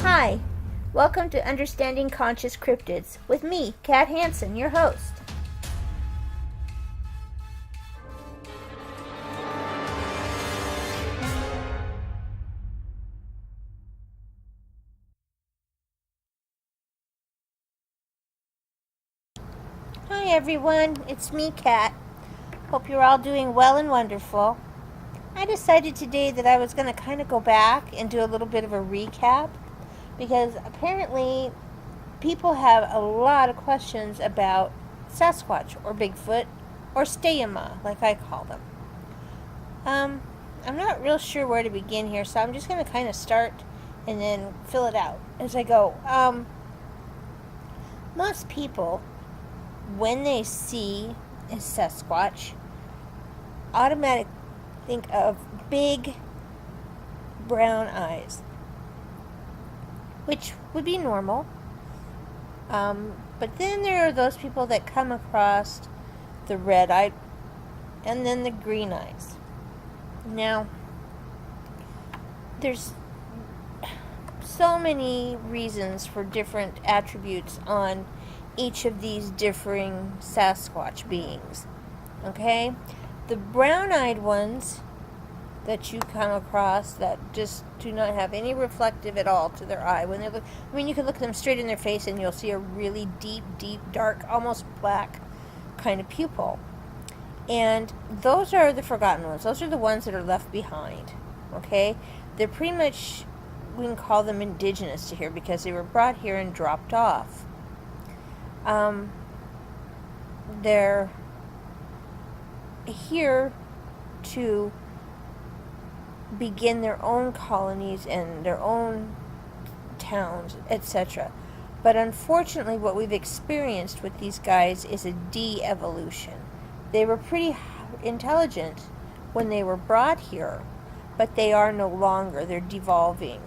Hi, welcome to Understanding Conscious Cryptids with me, Kat Hansen, your host. Hi everyone, it's me, Kat. Hope you're all doing well and wonderful. I decided today that I was going to kind of go back and do a little bit of a recap because apparently people have a lot of questions about Sasquatch or Bigfoot or Stayama, like I call them. I'm not real sure where to begin here, so I'm just going to kind of start and then fill it out as I go. Most people, when they see a Sasquatch, automatically think of big brown eyes, which would be normal. But then there are those people that come across the red eye and then the green eyes. Now, there's so many reasons for different attributes on each of these differing Sasquatch beings. Okay? The brown-eyed ones that you come across that just do not have any reflective at all to their eye. When they look, I mean, you can look them straight in their face and you'll see a really deep, dark, almost black kind of pupil. And those are the forgotten ones. Those are the ones that are left behind. Okay? They're pretty much, we can call them indigenous to here because they were brought here and dropped off. They're here to begin their own colonies and their own towns, etc. But unfortunately, what we've experienced with these guys is a de-evolution. They were pretty intelligent when they were brought here, but they are no longer. They're devolving.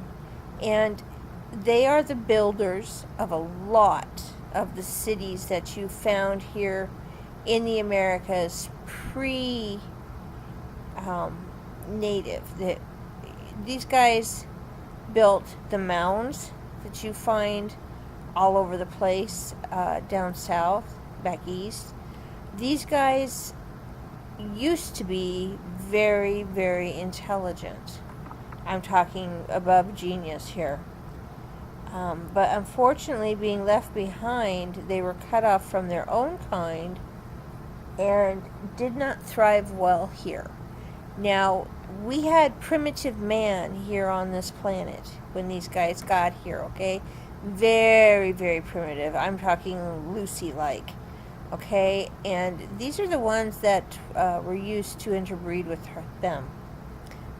And they are the builders of a lot of the cities that you found here in the Americas pre-native. These guys built the mounds that you find all over the place down south, back east. These guys used to be very, very intelligent. I'm talking above genius here. But unfortunately, being left behind, they were cut off from their own kind and did not thrive well here. Now, we had primitive man here on this planet when these guys got here, okay? Very, very primitive. I'm talking Lucy-like, okay? And these are the ones that were used to interbreed with them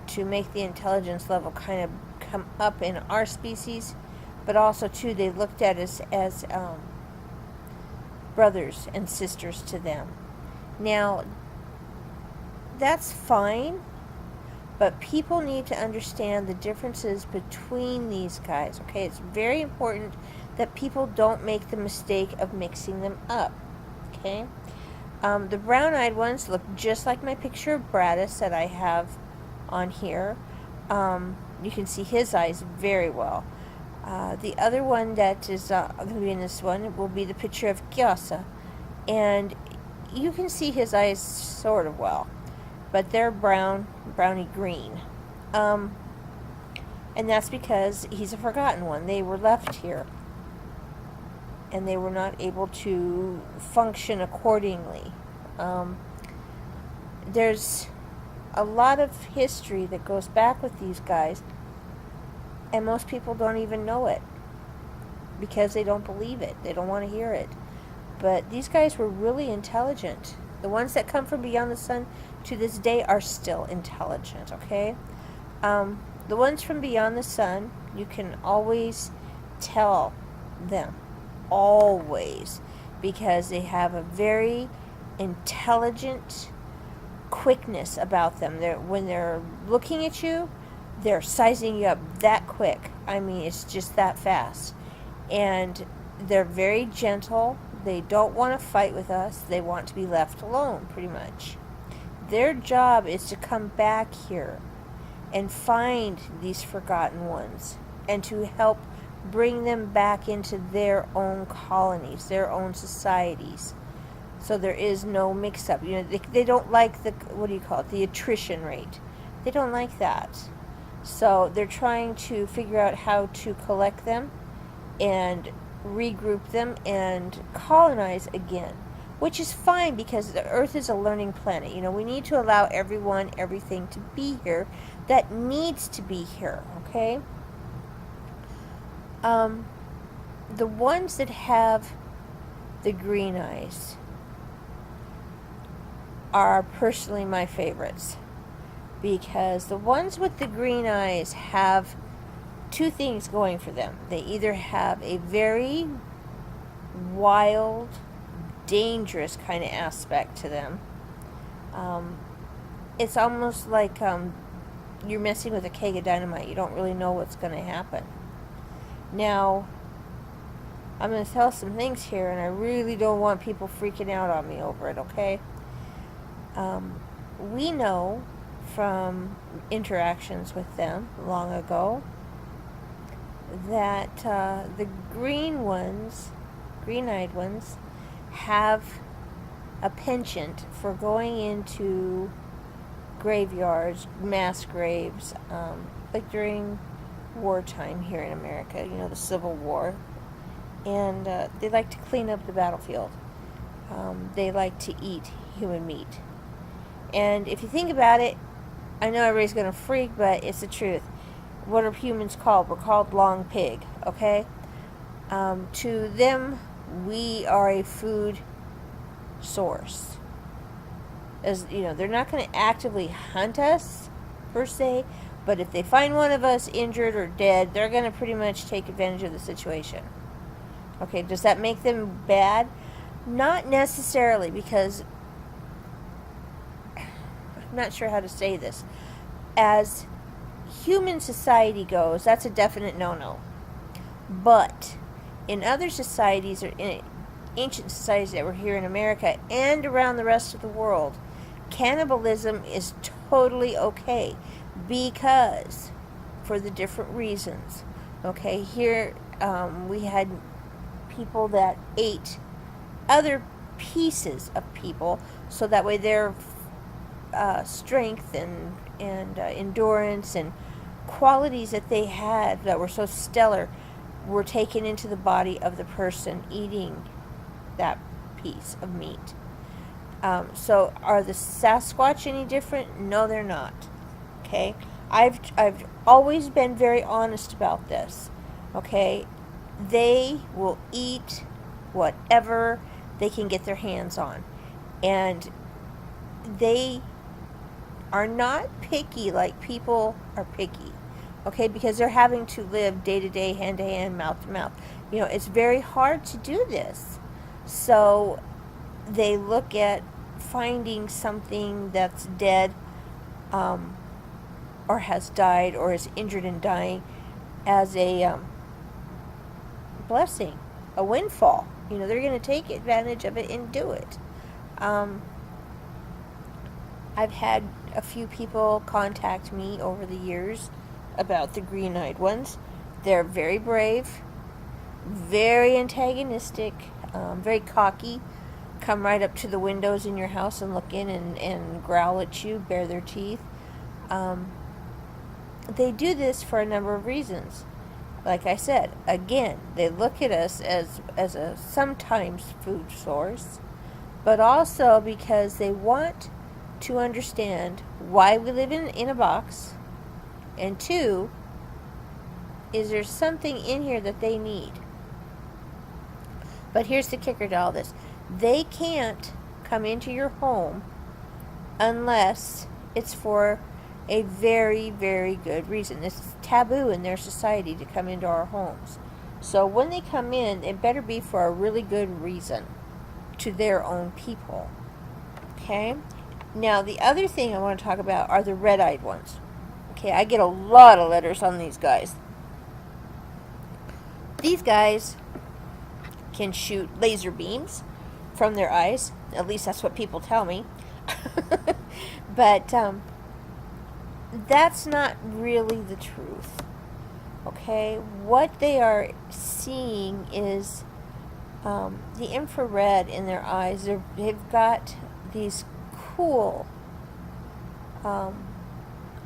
to make the intelligence level kind of come up in our species, but also, too, they looked at us as brothers and sisters to them. Now, that's fine, but people need to understand the differences between these guys, okay? It's very important that people don't make the mistake of mixing them up, okay? The brown-eyed ones look just like my picture of Bradus that I have on here. You can see his eyes very well. The other one that is going to be in this one will be the picture of Gyasa, and you can see his eyes sort of well, but they're browny green. And that's because he's a forgotten one. They were left here, and they were not able to function accordingly. There's a lot of history that goes back with these guys, and most people don't even know it because they don't believe it. They don't want to hear it. But these guys were really intelligent. The ones that come from beyond the sun to this day are still intelligent, okay? The ones from beyond the sun, you can always tell them. Always. Because they have a very intelligent quickness about them. When they're looking at you, they're sizing you up that quick. I mean, it's just that fast. And they're very gentle. They don't want to fight with us. They want to be left alone, pretty much. Their job is to come back here and find these forgotten ones and to help bring them back into their own colonies, their own societies. So there is no mix-up. You know, they don't like the, what do you call it, the attrition rate. They don't like that. So they're trying to figure out how to collect them and regroup them and colonize again, which is fine because the Earth is a learning planet. You know, we need to allow everyone, everything to be here that needs to be here, okay? The ones that have the green eyes are personally my favorites, because the ones with the green eyes have two things going for them. They either have a very wild, dangerous kind of aspect to them. It's almost like you're messing with a keg of dynamite. You don't really know what's going to happen. Now, I'm going to tell some things here, and I really don't want people freaking out on me over it, okay? We know from interactions with them long ago that the green ones, green-eyed ones, have a penchant for going into graveyards, mass graves, like during wartime here in America, you know, the Civil War. And they like to clean up the battlefield. They like to eat human meat. And if you think about it, I know everybody's going to freak, but it's the truth. What are humans called? We're called long pig, okay? To them, we are a food source. As you know, they're not going to actively hunt us, per se, but if they find one of us injured or dead, they're going to pretty much take advantage of the situation. Okay, does that make them bad? Not necessarily, because I'm not sure how to say this. As human society goes, that's a definite no-no. But in other societies, or in ancient societies that were here in America and around the rest of the world, cannibalism is totally okay, because for the different reasons. Okay, here we had people that ate other pieces of people, so that way their strength and endurance and qualities that they had that were so stellar were taken into the body of the person eating that piece of meat. So are the Sasquatch any different? No, they're not. Okay, I've always been very honest about this. Okay, they will eat whatever they can get their hands on, and they are not picky like people are picky. Okay, because they're having to live day to day, hand to hand, mouth to mouth. You know, it's very hard to do this. So they look at finding something that's dead, or has died, or is injured and dying, as a blessing, a windfall. You know, they're going to take advantage of it and do it. I've had a few people contact me over the years about the green-eyed ones. They're very brave, very antagonistic, very cocky, come right up to the windows in your house and look in and growl at you, bare their teeth. They do this for a number of reasons. Like I said, again, they look at us as a sometimes food source, but also because they want to understand why we live in a box, and two, is there something in here that they need? But here's the kicker to all this. They can't come into your home unless it's for a very, very good reason. It's taboo in their society to come into our homes. So when they come in, it better be for a really good reason to their own people. Okay? Now, the other thing I want to talk about are the red-eyed ones. Okay, I get a lot of letters on these guys. These guys can shoot laser beams from their eyes. At least that's what people tell me. But that's not really the truth. Okay. Okay, what they are seeing is the infrared in their eyes. They've got these cool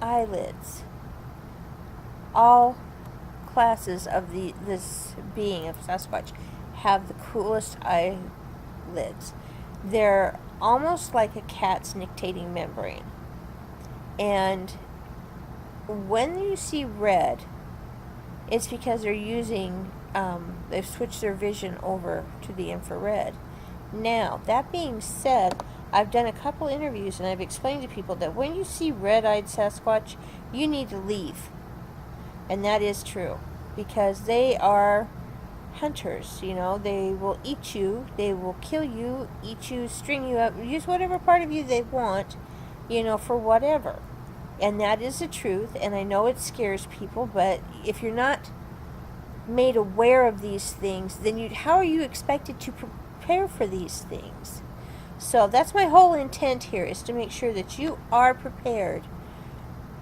eyelids. All classes of this being of Sasquatch have the coolest eyelids. They're almost like a cat's nictitating membrane. And when you see red, it's because they're using, they've switched their vision over to the infrared. Now, that being said, I've done a couple interviews and I've explained to people that when you see red-eyed Sasquatch, you need to leave. And that is true, because they are hunters. You know, they will eat you, they will kill you, eat you, string you up, use whatever part of you they want, you know, for whatever. And that is the truth, and I know it scares people, but if you're not made aware of these things, then how are you expected to prepare for these things? So that's my whole intent here, is to make sure that you are prepared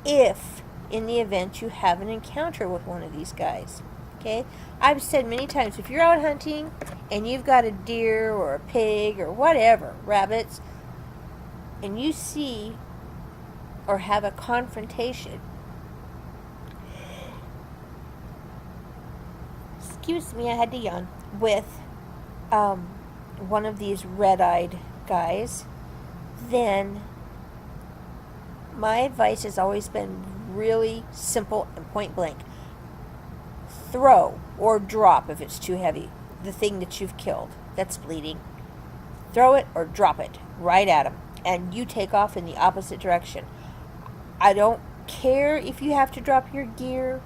if, in the event, you have an encounter with one of these guys. Okay? I've said many times, if you're out hunting and you've got a deer or a pig or whatever, rabbits, and you see or have a confrontation, excuse me, I had to yawn, with one of these red-eyed guys, then my advice has always been really simple and point blank. Throw or drop, if it's too heavy, the thing that you've killed that's bleeding. Throw it or drop it right at him, and you take off in the opposite direction. I don't care if you have to drop your gear,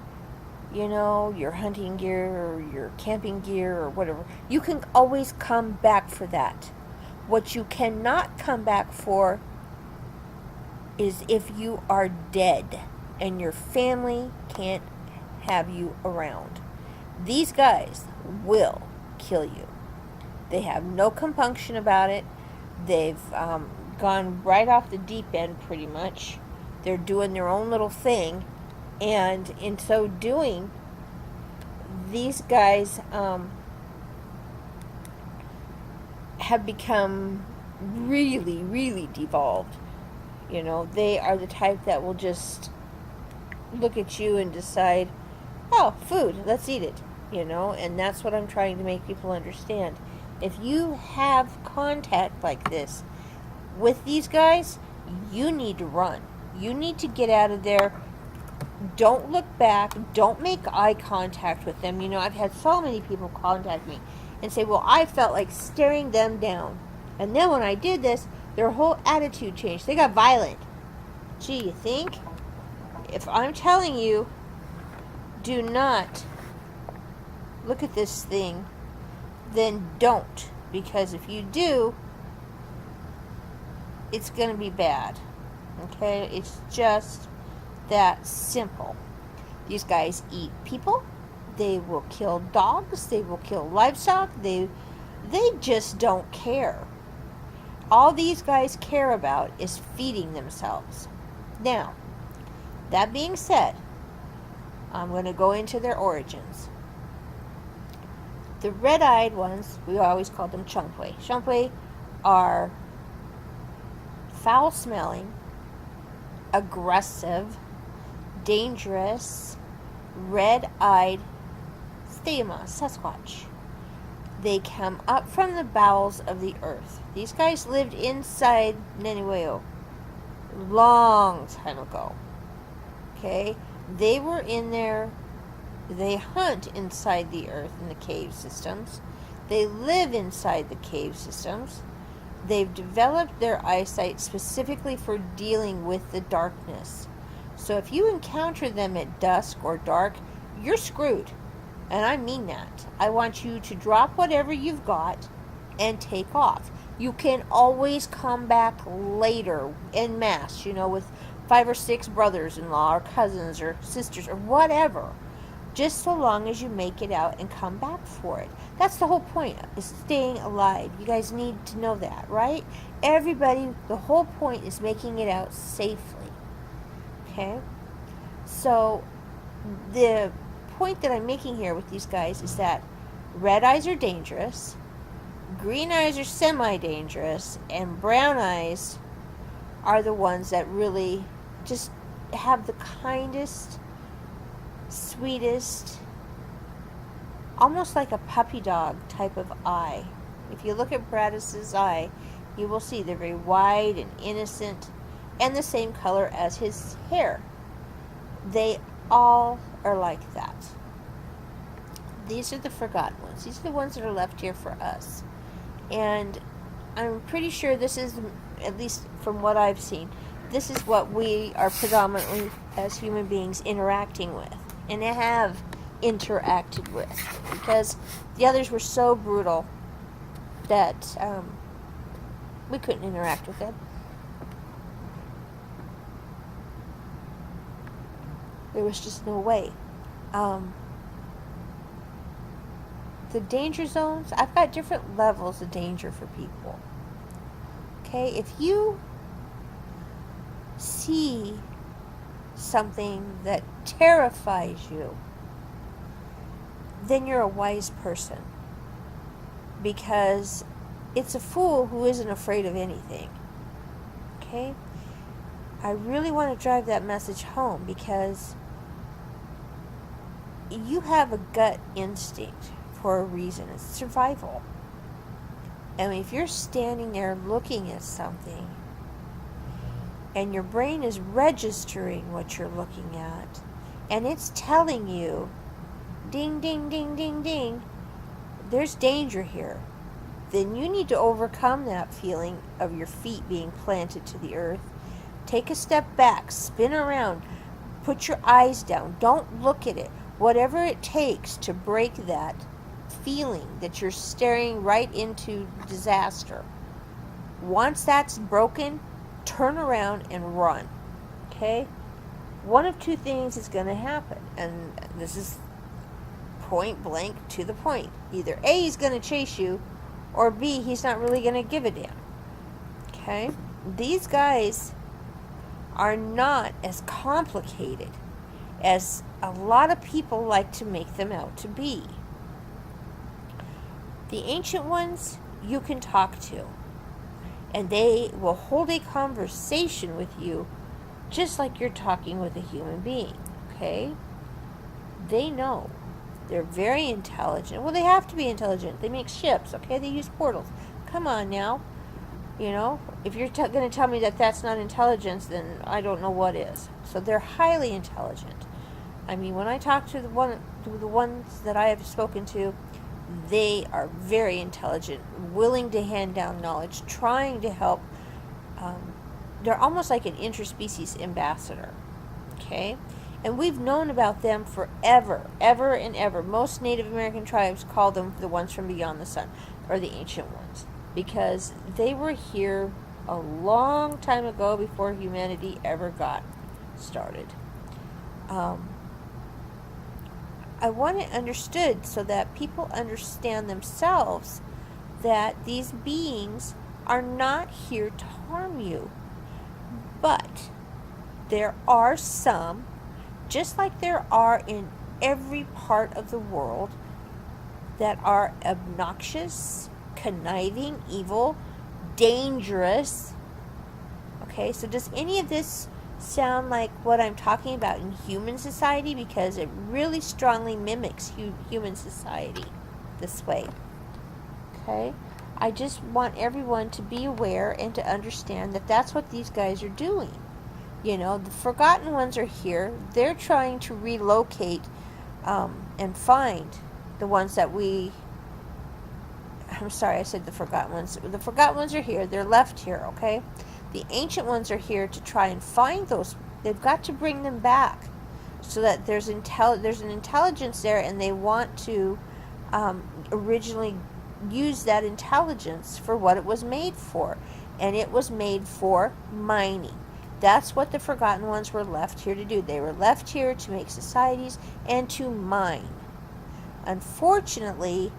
you know, your hunting gear or your camping gear or whatever. You can always come back for that. What you cannot come back for is if you are dead and your family can't have you around. These guys will kill you. They have no compunction about it. They've gone right off the deep end pretty much. They're doing their own little thing, and in so doing, these guys have become really, really devolved. You know, they are the type that will just look at you and decide, oh, food, let's eat it, you know, and that's what I'm trying to make people understand. If you have contact like this with these guys, you need to run. You need to get out of there. Don't look back. Don't make eye contact with them. You know, I've had so many people contact me and say, well, I felt like staring them down. And then when I did this, their whole attitude changed. They got violent. Gee, you think? If I'm telling you, do not look at this thing, then don't. Because if you do, it's going to be bad. Okay? It's just that simple. These guys eat people. They will kill dogs. They will kill livestock. They just don't care. All these guys care about is feeding themselves. Now, that being said, I'm going to go into their origins. The red-eyed ones, we always call them chunkwe. Chunkwe are foul-smelling, aggressive, dangerous, red-eyed Steamer Sasquatch. They come up from the bowels of the earth. These guys lived inside Naniweo long time ago. Okay? They were in there. They hunt inside the earth in the cave systems. They live inside the cave systems. They've developed their eyesight specifically for dealing with the darkness. So if you encounter them at dusk or dark, you're screwed. And I mean that. I want you to drop whatever you've got and take off. You can always come back later en masse, you know, with 5 or 6 brothers-in-law or cousins or sisters or whatever. Just so long as you make it out and come back for it. That's the whole point, is staying alive. You guys need to know that, right? Everybody, the whole point is making it out safely. Okay? So, the point that I'm making here with these guys is that red eyes are dangerous, green eyes are semi-dangerous, and brown eyes are the ones that really just have the kindest, sweetest, almost like a puppy dog type of eye. If you look at Bradis's eye, you will see they're very wide and innocent and the same color as his hair. They all are like that. These are the forgotten ones. These are the ones that are left here for us. And I'm pretty sure this is, at least from what I've seen, this is what we are predominantly as human beings interacting with and have interacted with, because the others were so brutal that we couldn't interact with them. There was just no way. The danger zones, I've got different levels of danger for people. Okay, if you see something that terrifies you, then you're a wise person, because it's a fool who isn't afraid of anything. Okay? I really want to drive that message home, because you have a gut instinct for a reason. It's survival. I mean, if you're standing there looking at something and your brain is registering what you're looking at, and it's telling you, ding, ding, ding, ding, ding, there's danger here, then you need to overcome that feeling of your feet being planted to the earth. Take a step back, spin around, put your eyes down, don't look at it. Whatever it takes to break that feeling that you're staring right into disaster. Once that's broken, turn around and run. Okay? One of two things is going to happen, and this is point blank to the point. Either A, he's going to chase you, or B, he's not really going to give a damn. Okay? These guys are not as complicated as a lot of people like to make them out to be. The ancient ones you can talk to, and they will hold a conversation with you just like you're talking with a human being. Okay? They know. They're very intelligent. Well, they have to be intelligent. They make ships, okay? They use portals. Come on now. You know, if you're going to tell me that that's not intelligence, then I don't know what is. So they're highly intelligent. I mean, when I talk to the ones that I have spoken to, they are very intelligent, willing to hand down knowledge, trying to help. They're almost like an interspecies ambassador. Okay? And we've known about them forever, ever and ever. Most Native American tribes call them the ones from beyond the sun, or the ancient ones, because they were here a long time ago before humanity ever got started. I want it understood so that people understand themselves that these beings are not here to harm you. But there are some, just like there are in every part of the world, that are obnoxious, conniving, evil, dangerous. Okay, so does any of this sound like what I'm talking about in human society? Because it really strongly mimics human society this way. Okay? I just want everyone to be aware and to understand that that's what these guys are doing. You know, the forgotten ones are here. They're trying to relocate and find the ones that I'm sorry, I said the forgotten ones. The forgotten ones are here. They're left here, okay? The ancient ones are here to try and find those. They've got to bring them back so that there's an intelligence there, and they want to originally use that intelligence for what it was made for. And it was made for mining. That's what the forgotten ones were left here to do. They were left here to make societies and to mine. Unfortunately,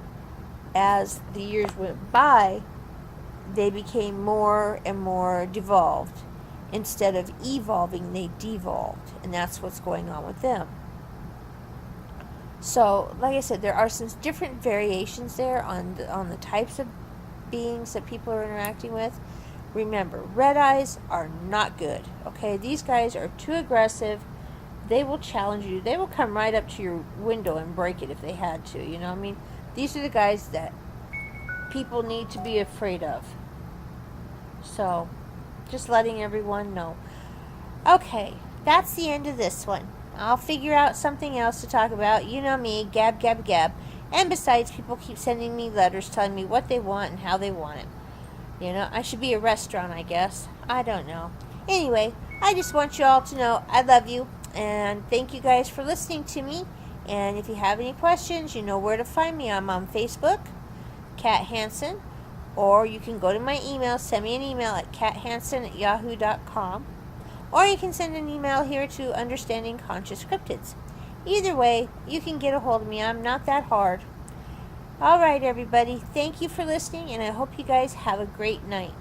as the years went by, they became more and more devolved. Instead of evolving, they devolved. And that's what's going on with them. So, like I said, there are some different variations there on the types of beings that people are interacting with. Remember, red eyes are not good. Okay, these guys are too aggressive. They will challenge you. They will come right up to your window and break it if they had to. You know, I mean, these are the guys that people need to be afraid of. So, just letting everyone know. Okay, that's the end of this one. I'll figure out something else to talk about. You know me, gab, gab, gab. And besides, people keep sending me letters telling me what they want and how they want it. You know, I should be a restaurant, I guess. I don't know. Anyway, I just want you all to know I love you. And thank you guys for listening to me. And if you have any questions, you know where to find me. I'm on Facebook, Kat Hansen. Or you can go to my email, send me an email at kathansen@yahoo.com. Or you can send an email here to Understanding Conscious Cryptids. Either way, you can get a hold of me. I'm not that hard. All right, everybody. Thank you for listening, and I hope you guys have a great night.